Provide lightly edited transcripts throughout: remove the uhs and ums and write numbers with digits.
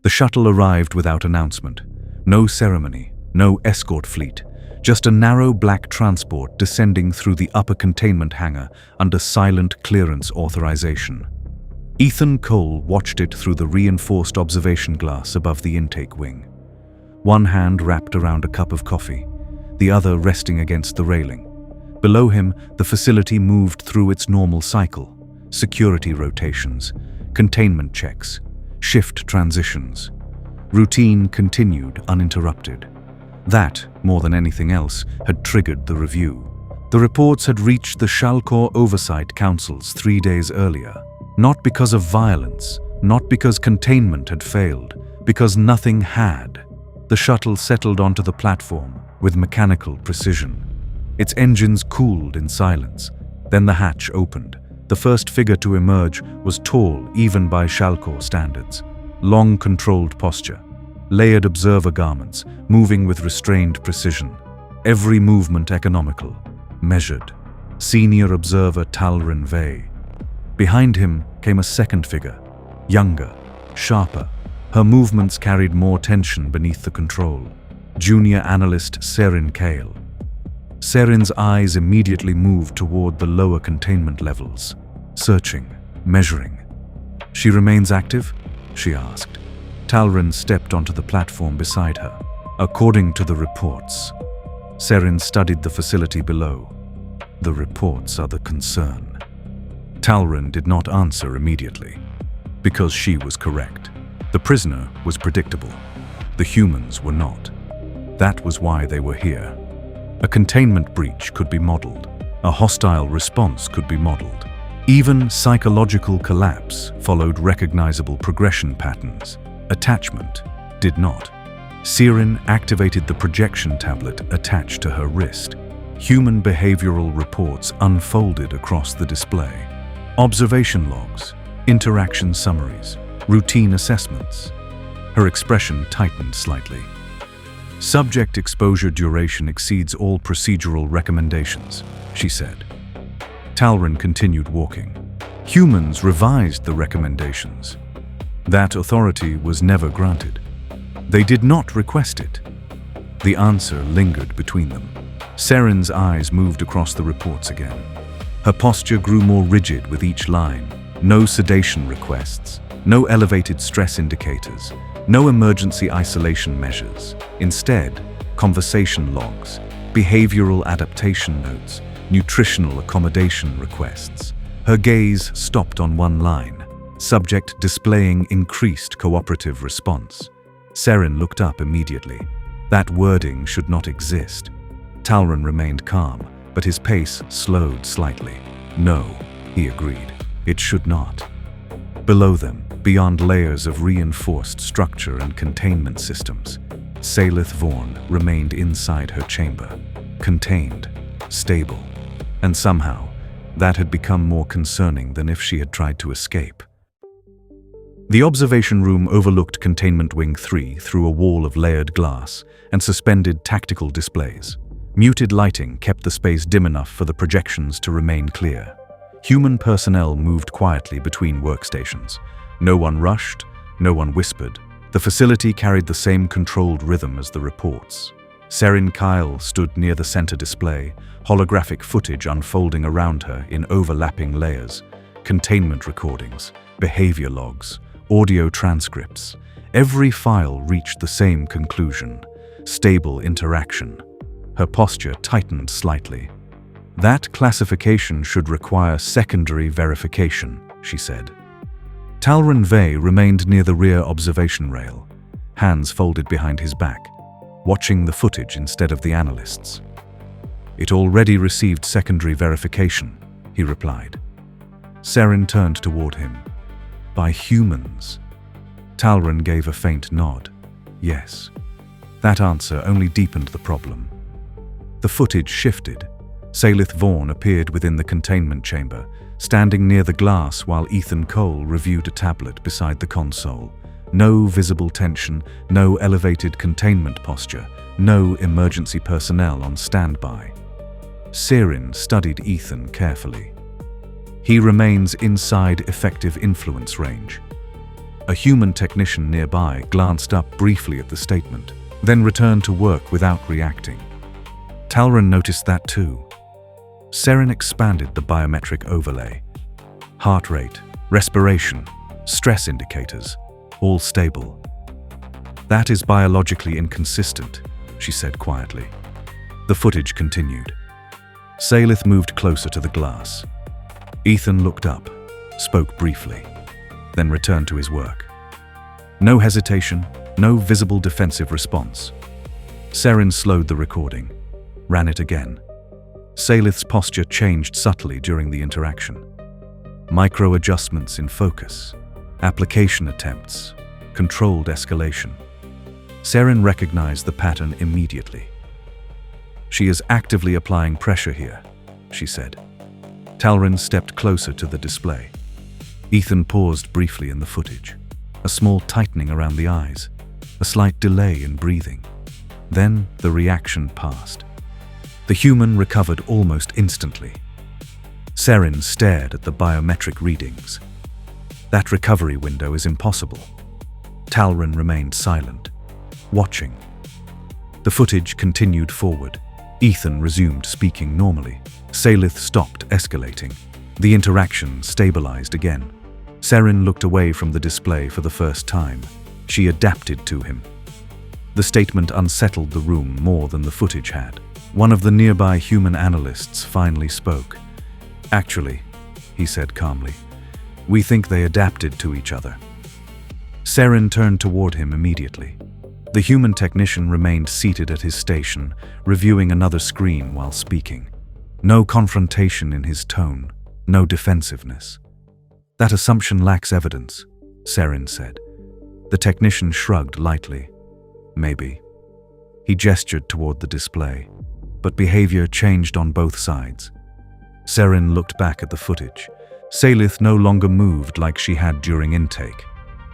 The shuttle arrived without announcement. No ceremony, no escort fleet, just a narrow black transport descending through the upper containment hangar under silent clearance authorization. Ethan Cole watched it through the reinforced observation glass above the intake wing. One hand wrapped around a cup of coffee, the other resting against the railing. Below him, the facility moved through its normal cycle: security rotations, containment checks, shift transitions. Routine continued uninterrupted. That, more than anything else, had triggered the review. The reports had reached the Shalkor Oversight Councils 3 days earlier. Not because of violence, not because containment had failed, because nothing had. The shuttle settled onto the platform with mechanical precision. Its engines cooled in silence. Then the hatch opened. The first figure to emerge was tall, even by Shalkor standards. Long, controlled posture. Layered observer garments, moving with restrained precision. Every movement economical, measured. Senior observer Talrin Vey. Behind him came a second figure, younger, sharper. Her movements carried more tension beneath the control. Junior analyst Serin Kale. Serin's eyes immediately moved toward the lower containment levels, searching, measuring. "She remains active?" she asked. Talrin stepped onto the platform beside her. "According to the reports." Serin studied the facility below. "The reports are the concern." Talrin did not answer immediately, because she was correct. The prisoner was predictable. The humans were not. That was why they were here. A containment breach could be modeled. A hostile response could be modeled. Even psychological collapse followed recognizable progression patterns. Attachment did not. Serin activated the projection tablet attached to her wrist. Human behavioral reports unfolded across the display. Observation logs, interaction summaries, routine assessments. Her expression tightened slightly. "Subject exposure duration exceeds all procedural recommendations," she said. Talrin continued walking. "Humans revised the recommendations. That authority was never granted. They did not request it." The answer lingered between them. Serin's eyes moved across the reports again. Her posture grew more rigid with each line. No sedation requests, no elevated stress indicators, no emergency isolation measures. Instead, conversation logs, behavioral adaptation notes, nutritional accommodation requests. Her gaze stopped on one line, subject displaying increased cooperative response. Serin looked up immediately. That wording should not exist. Talrin remained calm, but his pace slowed slightly. "No," he agreed. "It should not." Below them, beyond layers of reinforced structure and containment systems, Saelith Vorn remained inside her chamber, contained, stable. And somehow, that had become more concerning than if she had tried to escape. The observation room overlooked Containment Wing 3 through a wall of layered glass and suspended tactical displays. Muted lighting kept the space dim enough for the projections to remain clear. Human personnel moved quietly between workstations. No one rushed, no one whispered. The facility carried the same controlled rhythm as the reports. Serin Kyle stood near the center display, holographic footage unfolding around her in overlapping layers. Containment recordings, behavior logs, audio transcripts. Every file reached the same conclusion: stable interaction. Her posture tightened slightly. "That classification should require secondary verification," she said. Talrin Vey remained near the rear observation rail, hands folded behind his back, watching the footage instead of the analysts. "It already received secondary verification," he replied. Serin turned toward him. "By humans?" Talrin gave a faint nod. "Yes." That answer only deepened the problem. The footage shifted. Saelith Vorn appeared within the containment chamber, standing near the glass while Ethan Cole reviewed a tablet beside the console. No visible tension, no elevated containment posture, no emergency personnel on standby. Serin studied Ethan carefully. He remains inside effective influence range. A human technician nearby glanced up briefly at the statement, then returned to work without reacting. Talron noticed that too. Seren expanded the biometric overlay. Heart rate, respiration, stress indicators, all stable. "That is biologically inconsistent," she said quietly. The footage continued. Saelith moved closer to the glass. Ethan looked up, spoke briefly, then returned to his work. No hesitation, no visible defensive response. Seren slowed the recording, ran it again. Saelith's posture changed subtly during the interaction. Micro-adjustments in focus, application attempts, controlled escalation. Seren recognized the pattern immediately. "She is actively applying pressure here," she said. Talron stepped closer to the display. Ethan paused briefly in the footage. A small tightening around the eyes, a slight delay in breathing. Then the reaction passed. The human recovered almost instantly. Seren stared at the biometric readings. That recovery window is impossible. Talron remained silent, watching. The footage continued forward. Ethan resumed speaking normally. Saelith stopped escalating. The interaction stabilized again. Seren looked away from the display for the first time. She adapted to him. The statement unsettled the room more than the footage had. One of the nearby human analysts finally spoke. "Actually," he said calmly, "we think they adapted to each other." Seren turned toward him immediately. The human technician remained seated at his station, reviewing another screen while speaking. No confrontation in his tone, no defensiveness. "That assumption lacks evidence," Seren said. The technician shrugged lightly. "Maybe." He gestured toward the display, but behavior changed on both sides. Seren looked back at the footage. Saelith no longer moved like she had during intake.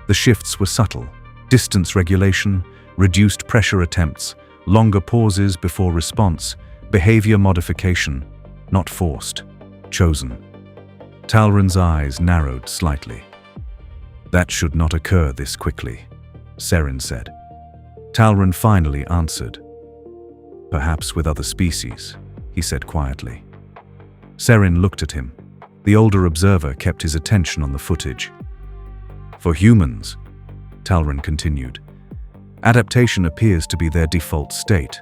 The shifts were subtle: distance regulation, reduced pressure attempts, longer pauses before response, behavior modification, not forced, chosen. Talron's eyes narrowed slightly. "That should not occur this quickly," Seren said. Talron finally answered. "Perhaps with other species," he said quietly. Seren looked at him. The older observer kept his attention on the footage. "For humans," Talron continued, "adaptation appears to be their default state."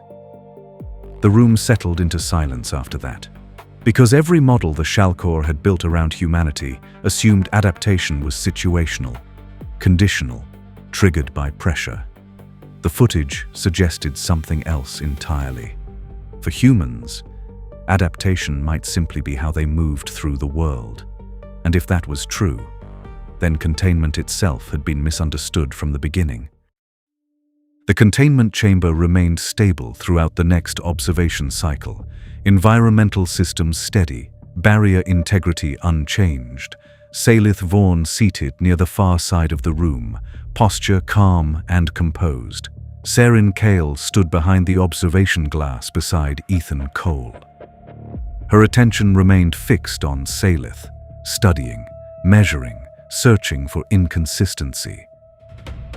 The room settled into silence after that. Because every model the Shalkor had built around humanity assumed adaptation was situational, conditional, triggered by pressure. The footage suggested something else entirely. For humans, adaptation might simply be how they moved through the world. And if that was true, then containment itself had been misunderstood from the beginning. The containment chamber remained stable throughout the next observation cycle, environmental systems steady, barrier integrity unchanged, Saelith Vorn seated near the far side of the room, posture calm and composed. Seren Kale stood behind the observation glass beside Ethan Cole. Her attention remained fixed on Saelith, studying, measuring, searching for inconsistency.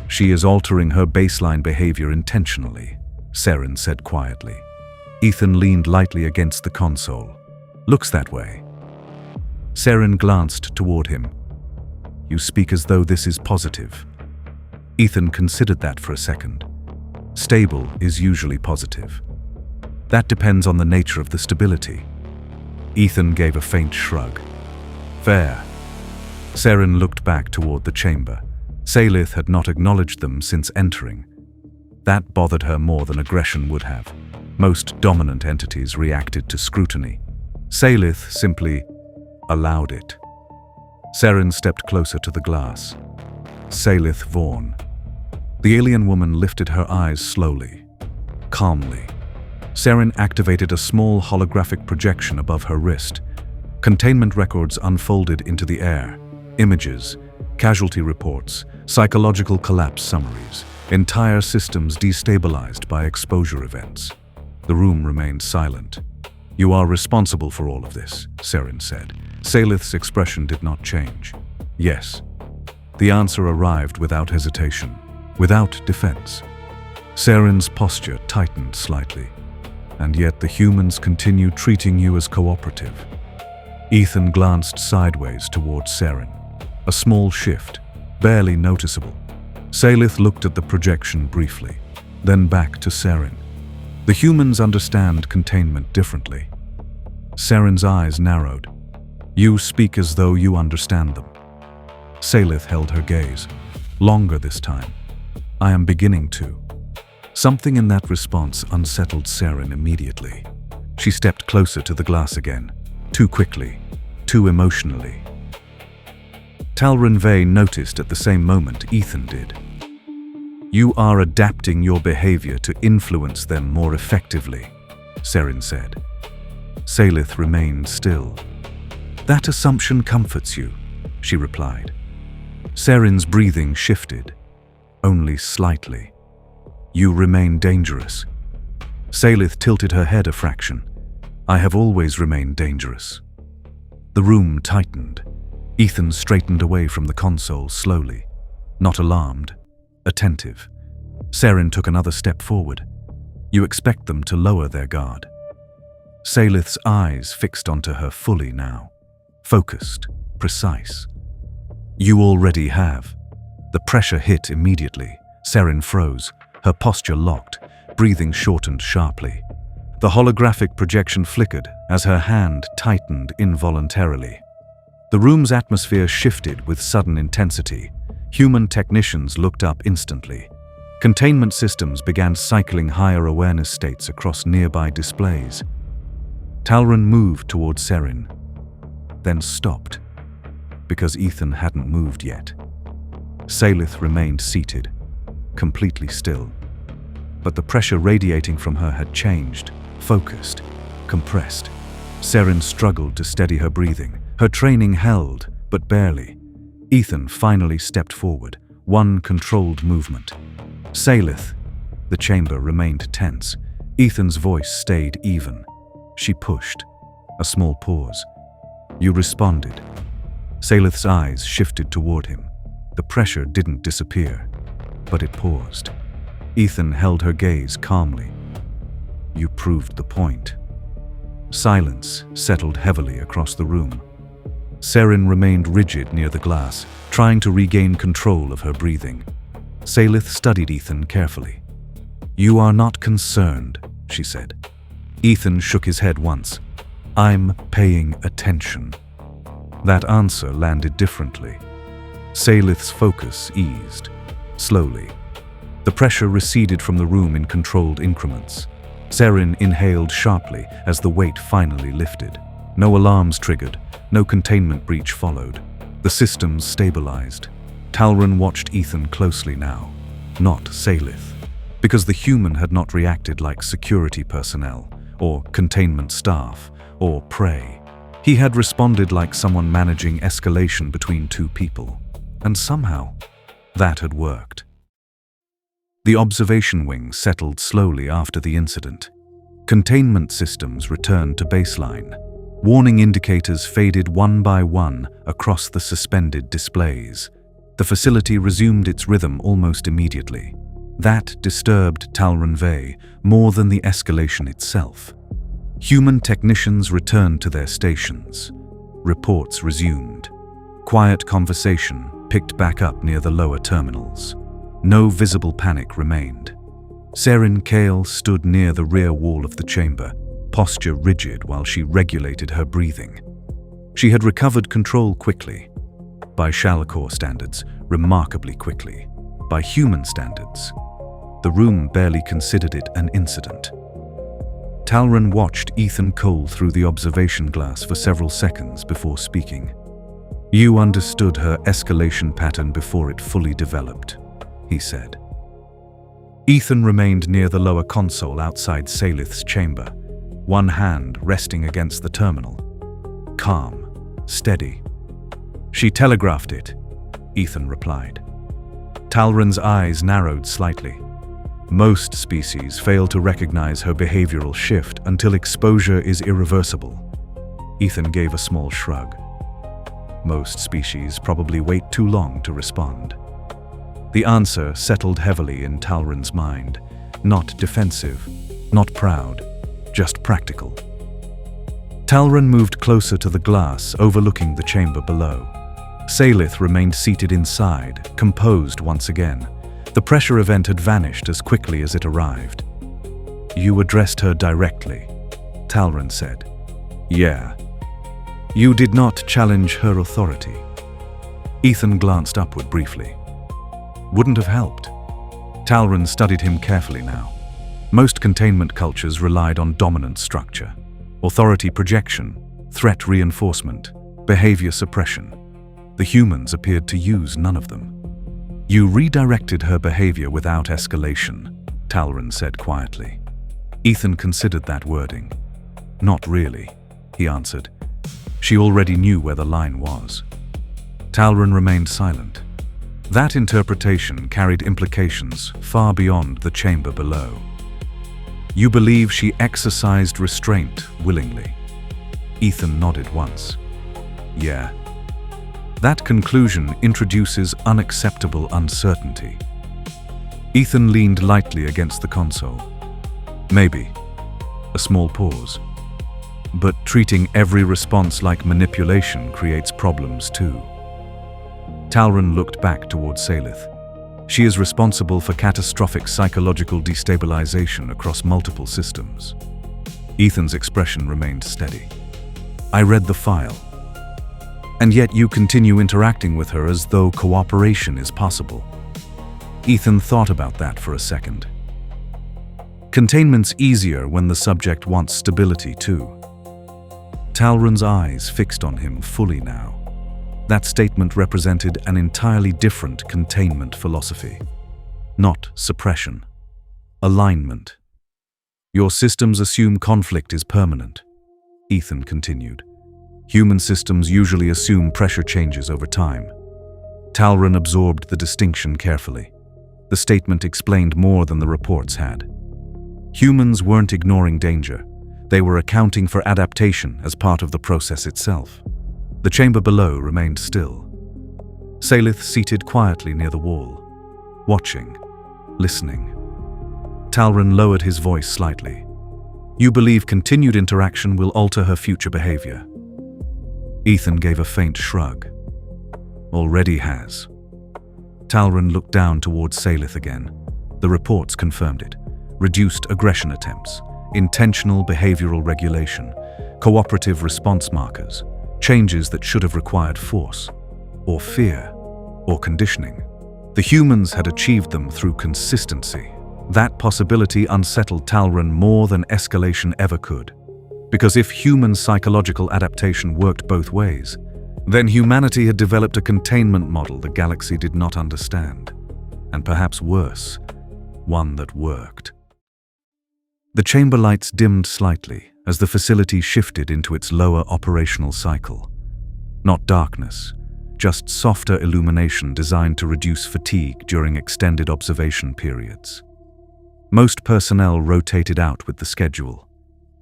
"She is altering her baseline behavior intentionally," Seren said quietly. Ethan leaned lightly against the console. "Looks that way." Seren glanced toward him. "You speak as though this is positive." Ethan considered that for a second. "Stable is usually positive. That depends on the nature of the stability." Ethan gave a faint shrug. "Fair." Seren looked back toward the chamber. Saelith had not acknowledged them since entering. That bothered her more than aggression would have. Most dominant entities reacted to scrutiny. Saelith simply allowed it. Seren stepped closer to the glass. Saelith Vorn. The alien woman lifted her eyes slowly, calmly. Seren activated a small holographic projection above her wrist. Containment records unfolded into the air. Images, casualty reports, psychological collapse summaries, entire systems destabilized by exposure events. The room remained silent. "You are responsible for all of this," Seren said. Saelith's expression did not change. "Yes." The answer arrived without hesitation, without defense. Saren's posture tightened slightly, and yet the humans continued treating you as cooperative. Ethan glanced sideways towards Saren. A small shift, barely noticeable. Saelith looked at the projection briefly, then back to Saren. The humans understand containment differently. Saren's eyes narrowed. You speak as though you understand them. Saelith held her gaze, longer this time. I am beginning to. Something in that response unsettled Saren immediately. She stepped closer to the glass again, too quickly, too emotionally. Talron Vey noticed at the same moment Ethan did. You are adapting your behavior to influence them more effectively, Saren said. Saelith remained still. That assumption comforts you, she replied. Saren's breathing shifted, only slightly. You remain dangerous. Saelith tilted her head a fraction. I have always remained dangerous. The room tightened. Ethan straightened away from the console slowly, not alarmed, attentive. Saren took another step forward. You expect them to lower their guard. Saelith's eyes fixed onto her fully now, focused, precise. You already have. The pressure hit immediately. Saren froze, her posture locked, breathing shortened sharply. The holographic projection flickered as her hand tightened involuntarily. The room's atmosphere shifted with sudden intensity. Human technicians looked up instantly. Containment systems began cycling higher awareness states across nearby displays. Talron moved toward Saren, then stopped, because Ethan hadn't moved yet. Saelith remained seated, completely still. But the pressure radiating from her had changed, focused, compressed. Saren struggled to steady her breathing. Her training held, but barely. Ethan finally stepped forward, one controlled movement. Saelith. The chamber remained tense. Ethan's voice stayed even. She pushed. A small pause. You responded. Saelith's eyes shifted toward him. The pressure didn't disappear, but it paused. Ethan held her gaze calmly. You proved the point. Silence settled heavily across the room. Saren remained rigid near the glass, trying to regain control of her breathing. Saelith studied Ethan carefully. You are not concerned, she said. Ethan shook his head once. I'm paying attention. That answer landed differently. Saelith's focus eased, slowly. The pressure receded from the room in controlled increments. Saren inhaled sharply as the weight finally lifted. No alarms triggered, no containment breach followed. The systems stabilized. Talron watched Ethan closely now, not Saelith, because the human had not reacted like security personnel, or containment staff, or prey. He had responded like someone managing escalation between two people, and somehow, that had worked. The observation wing settled slowly after the incident. Containment systems returned to baseline. Warning indicators faded one by one across the suspended displays. The facility resumed its rhythm almost immediately. That disturbed Talron Vey more than the escalation itself. Human technicians returned to their stations. Reports resumed. Quiet conversation picked back up near the lower terminals. No visible panic remained. Saren Kale stood near the rear wall of the chamber, posture rigid while she regulated her breathing. She had recovered control quickly. By Shalakor standards, remarkably quickly. By human standards, the room barely considered it an incident. Talron watched Ethan Cole through the observation glass for several seconds before speaking. You understood her escalation pattern before it fully developed, he said. Ethan remained near the lower console outside Saelith's chamber, one hand resting against the terminal. Calm, steady. She telegraphed it, Ethan replied. Talron's eyes narrowed slightly. Most species fail to recognize her behavioral shift until exposure is irreversible. Ethan gave a small shrug. Most species probably wait too long to respond. The answer settled heavily in Talron's mind. Not defensive, not proud, just practical. Talron moved closer to the glass overlooking the chamber below. Saelith remained seated inside, composed once again. The pressure event had vanished as quickly as it arrived. "You addressed her directly," Talron said. "Yeah. You did not challenge her authority." Ethan glanced upward briefly. "Wouldn't have helped." Talron studied him carefully now. Most containment cultures relied on dominant structure, authority projection, threat reinforcement, behavior suppression. The humans appeared to use none of them. "You redirected her behavior without escalation," Talron said quietly. Ethan considered that wording. "Not really," he answered. "She already knew where the line was." Talron remained silent. That interpretation carried implications far beyond the chamber below. "You believe she exercised restraint willingly?" Ethan nodded once. "Yeah." That conclusion introduces unacceptable uncertainty. Ethan leaned lightly against the console. "Maybe." A small pause. "But treating every response like manipulation creates problems too." Talron looked back toward Saelith. "She is responsible for catastrophic psychological destabilization across multiple systems." Ethan's expression remained steady. "I read the file. And yet you continue interacting with her as though cooperation is possible." Ethan thought about that for a second. Containment's easier when the subject wants stability too. Talron's eyes fixed on him fully now. That statement represented an entirely different containment philosophy. Not suppression. Alignment. "Your systems assume conflict is permanent," Ethan continued. "Human systems usually assume pressure changes over time." Talron absorbed the distinction carefully. The statement explained more than the reports had. Humans weren't ignoring danger. They were accounting for adaptation as part of the process itself. The chamber below remained still. Saelith seated quietly near the wall, watching, listening. Talron lowered his voice slightly. "You believe continued interaction will alter her future behavior?" Ethan gave a faint shrug. "Already has." Talron looked down towards Saelith again. The reports confirmed it. Reduced aggression attempts, intentional behavioral regulation, cooperative response markers, changes that should have required force, or fear, or conditioning. The humans had achieved them through consistency. That possibility unsettled Talron more than escalation ever could. Because if human psychological adaptation worked both ways, then humanity had developed a containment model the galaxy did not understand. And perhaps worse, one that worked. The chamber lights dimmed slightly as the facility shifted into its lower operational cycle. Not darkness, just softer illumination designed to reduce fatigue during extended observation periods. Most personnel rotated out with the schedule.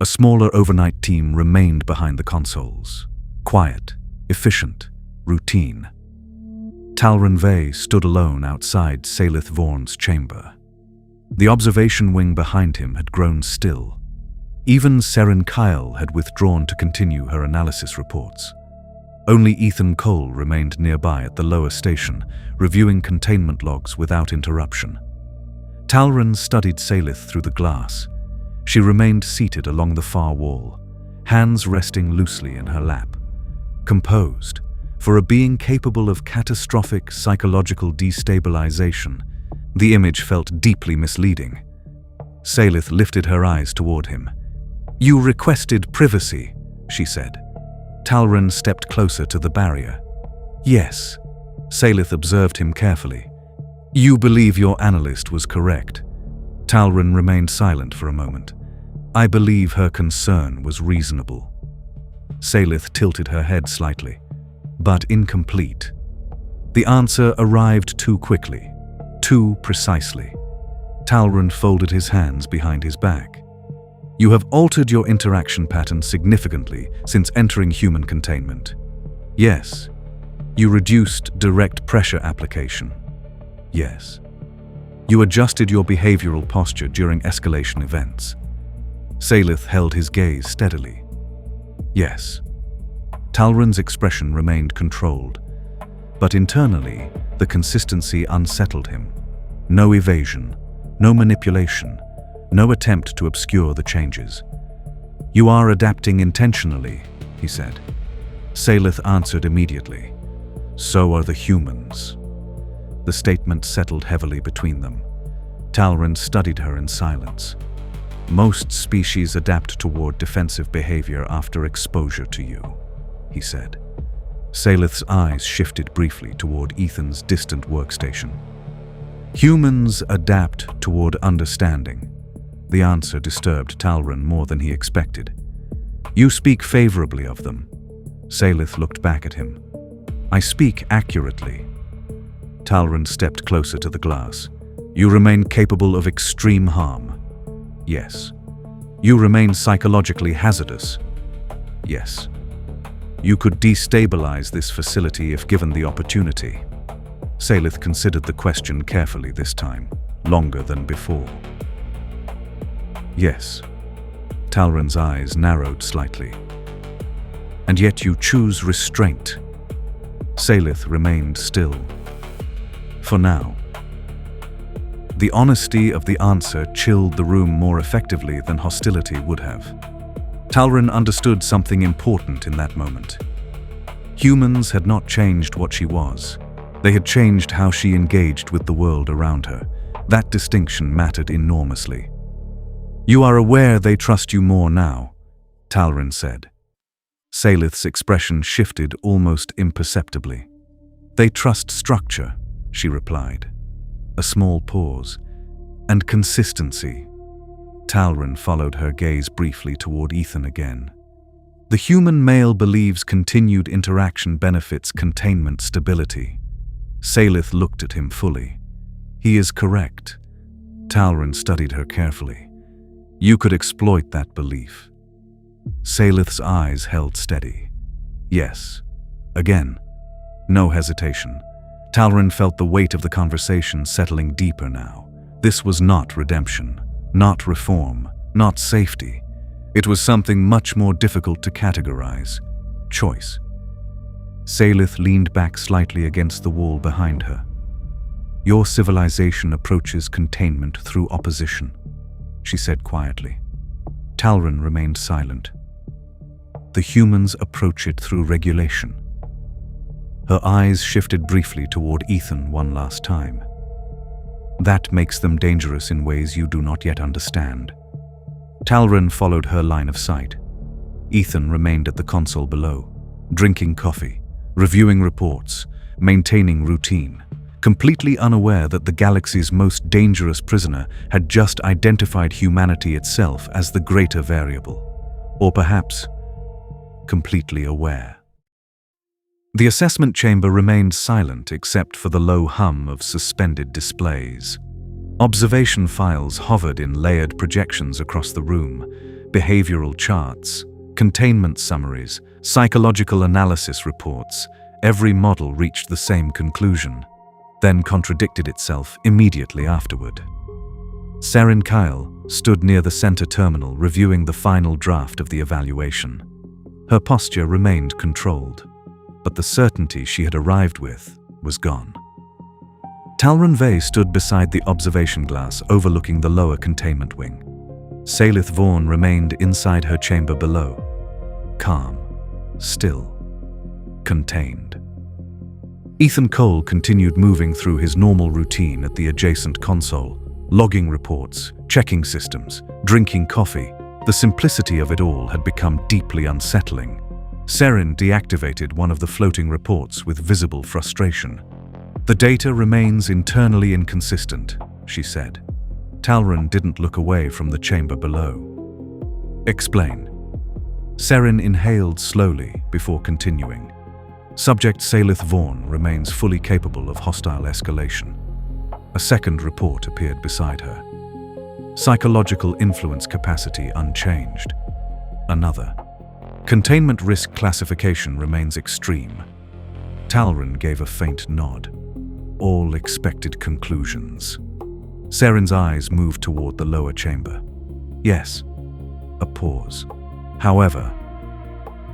A smaller overnight team remained behind the consoles. Quiet, efficient, routine. Talron Vey stood alone outside Saelith Vorn's chamber. The observation wing behind him had grown still. Even Seren Kyle had withdrawn to continue her analysis reports. Only Ethan Cole remained nearby at the lower station, reviewing containment logs without interruption. Talron studied Saelith through the glass. She remained seated along the far wall, hands resting loosely in her lap. Composed, for a being capable of catastrophic psychological destabilization, the image felt deeply misleading. Saelith lifted her eyes toward him. "You requested privacy," she said. Talron stepped closer to the barrier. "Yes." Saelith observed him carefully. "You believe your analyst was correct." Talron remained silent for a moment. "I believe her concern was reasonable." Saelith tilted her head slightly, but incomplete. The answer arrived too quickly, too precisely. Talron folded his hands behind his back. "You have altered your interaction pattern significantly since entering human containment." "Yes," You reduced direct pressure application. Yes. You adjusted your behavioral posture during escalation events. Saelith held his gaze steadily. Yes. Talrin's expression remained controlled, but internally, the consistency unsettled him. No evasion, no manipulation, no attempt to obscure the changes. You are adapting intentionally, he said. Saelith answered immediately. So are the humans. The statement settled heavily between them. Talrin studied her in silence. Most species adapt toward defensive behavior after exposure to you, he said. Saelith's eyes shifted briefly toward Ethan's distant workstation. Humans adapt toward understanding. The answer disturbed Talrin more than he expected. You speak favorably of them. Saelith looked back at him. I speak accurately. Talrin stepped closer to the glass. You remain capable of extreme harm. Yes. You remain psychologically hazardous. Yes. You could destabilize this facility if given the opportunity. Saelith considered the question carefully this time, longer than before. Yes. Talrin's eyes narrowed slightly. And yet you choose restraint. Saelith remained still. For now. The honesty of the answer chilled the room more effectively than hostility would have. Talrin understood something important in that moment. Humans had not changed what she was. They had changed how she engaged with the world around her. That distinction mattered enormously. You are aware they trust you more now, Talrin said. Saelith's expression shifted almost imperceptibly. They trust structure, she replied. A small pause. And consistency. Talrin followed her gaze briefly toward Ethan again. The human male believes continued interaction benefits containment stability. Saelith looked at him fully. He is correct. Talrin studied her carefully. You could exploit that belief. Saelith's eyes held steady. Yes. Again. No hesitation. Talrin felt the weight of the conversation settling deeper now. This was not redemption, not reform, not safety. It was something much more difficult to categorize. Choice. Saelith leaned back slightly against the wall behind her. Your civilization approaches containment through opposition, she said quietly. Talrin remained silent. The humans approach it through regulation. Her eyes shifted briefly toward Ethan one last time. That makes them dangerous in ways you do not yet understand. Talrin followed her line of sight. Ethan remained at the console below, drinking coffee, reviewing reports, maintaining routine, completely unaware that the galaxy's most dangerous prisoner had just identified humanity itself as the greater variable. Or perhaps, completely aware. The assessment chamber remained silent except for the low hum of suspended displays. Observation files hovered in layered projections across the room, behavioral charts, containment summaries, psychological analysis reports. Every model reached the same conclusion, then contradicted itself immediately afterward. Sarin Kyle stood near the center terminal reviewing the final draft of the evaluation. Her posture remained controlled, but the certainty she had arrived with was gone. Talrin Vey stood beside the observation glass overlooking the lower containment wing. Saelith Vorn remained inside her chamber below, calm, still, contained. Ethan Cole continued moving through his normal routine at the adjacent console, logging reports, checking systems, drinking coffee. The simplicity of it all had become deeply unsettling. Sarin deactivated one of the floating reports with visible frustration. The data remains internally inconsistent, she said. Talrin didn't look away from the chamber below. Explain. Sarin inhaled slowly before continuing. Subject Saelith Vorn remains fully capable of hostile escalation. A second report appeared beside her. Psychological influence capacity unchanged. Another. Containment risk classification remains extreme. Talrin gave a faint nod. All expected conclusions. Seren's eyes moved toward the lower chamber. Yes. A pause. However,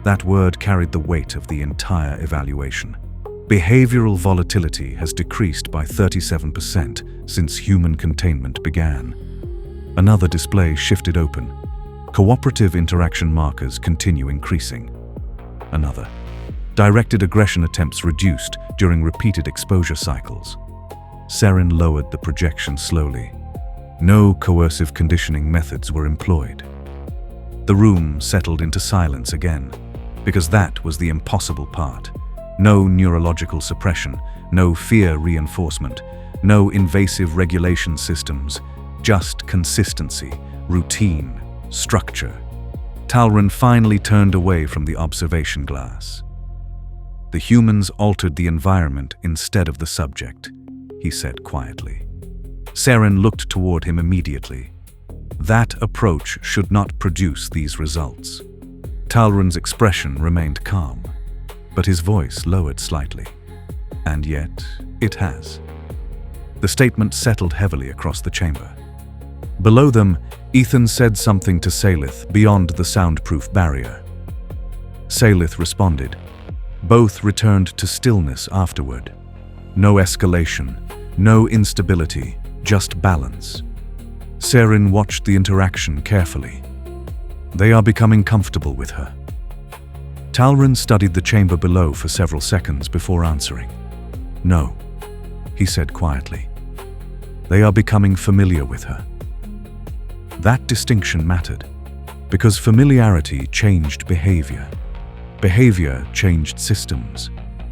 that word carried the weight of the entire evaluation. Behavioral volatility has decreased by 37% since human containment began. Another display shifted open. Cooperative interaction markers continue increasing. Another. Directed aggression attempts reduced during repeated exposure cycles. Seren lowered the projection slowly. No coercive conditioning methods were employed. The room settled into silence again, because that was the impossible part. No neurological suppression, no fear reinforcement, no invasive regulation systems, just consistency, routine, structure. Talrin finally turned away from the observation glass. The humans altered the environment instead of the subject, he said quietly. Seren looked toward him immediately. That approach should not produce these results. Talrin's expression remained calm, but his voice lowered slightly. And yet, it has. The statement settled heavily across the chamber. Below them, Ethan said something to Saelith beyond the soundproof barrier. Saelith responded. Both returned to stillness afterward. No escalation, no instability, just balance. Seren watched the interaction carefully. They are becoming comfortable with her. Talrin studied the chamber below for several seconds before answering. No, he said quietly. They are becoming familiar with her. That distinction mattered, because familiarity changed behavior. Behavior changed systems,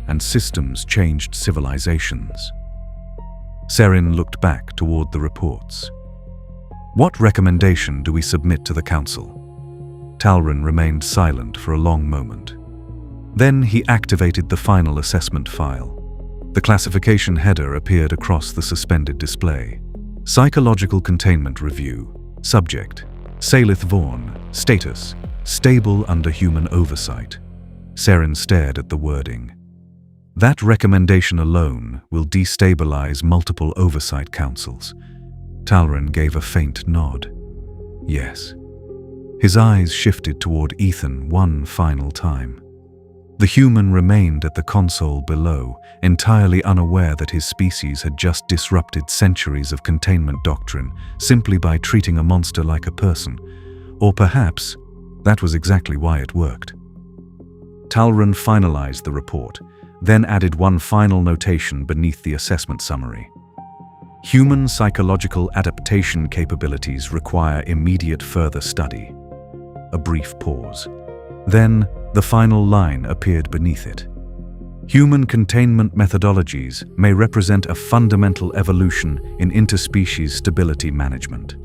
and systems changed civilizations. Seren looked back toward the reports. What recommendation do we submit to the council? Talrin remained silent for a long moment. Then he activated the final assessment file. The classification header appeared across the suspended display. Psychological Containment Review. Subject: Saelith Vorn. Status: stable under human oversight. Seren stared at the wording. That recommendation alone will destabilize multiple oversight councils. Talrin gave a faint nod. Yes. His eyes shifted toward Ethan one final time. The human remained at the console below, entirely unaware that his species had just disrupted centuries of containment doctrine simply by treating a monster like a person. Or perhaps that was exactly why it worked. Talrin finalized the report, then added one final notation beneath the assessment summary. Human psychological adaptation capabilities require immediate further study. A brief pause. Then, the final line appeared beneath it. Human containment methodologies may represent a fundamental evolution in interspecies stability management.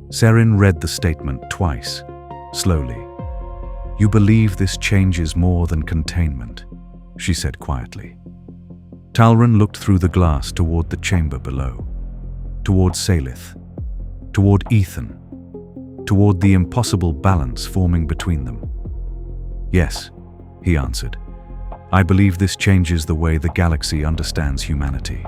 Seren read the statement twice, slowly. You believe this change is more than containment, she said quietly. Talrin looked through the glass toward the chamber below, toward Saelith, toward Ethan, toward the impossible balance forming between them. Yes, he answered. I believe this changes the way the galaxy understands humanity.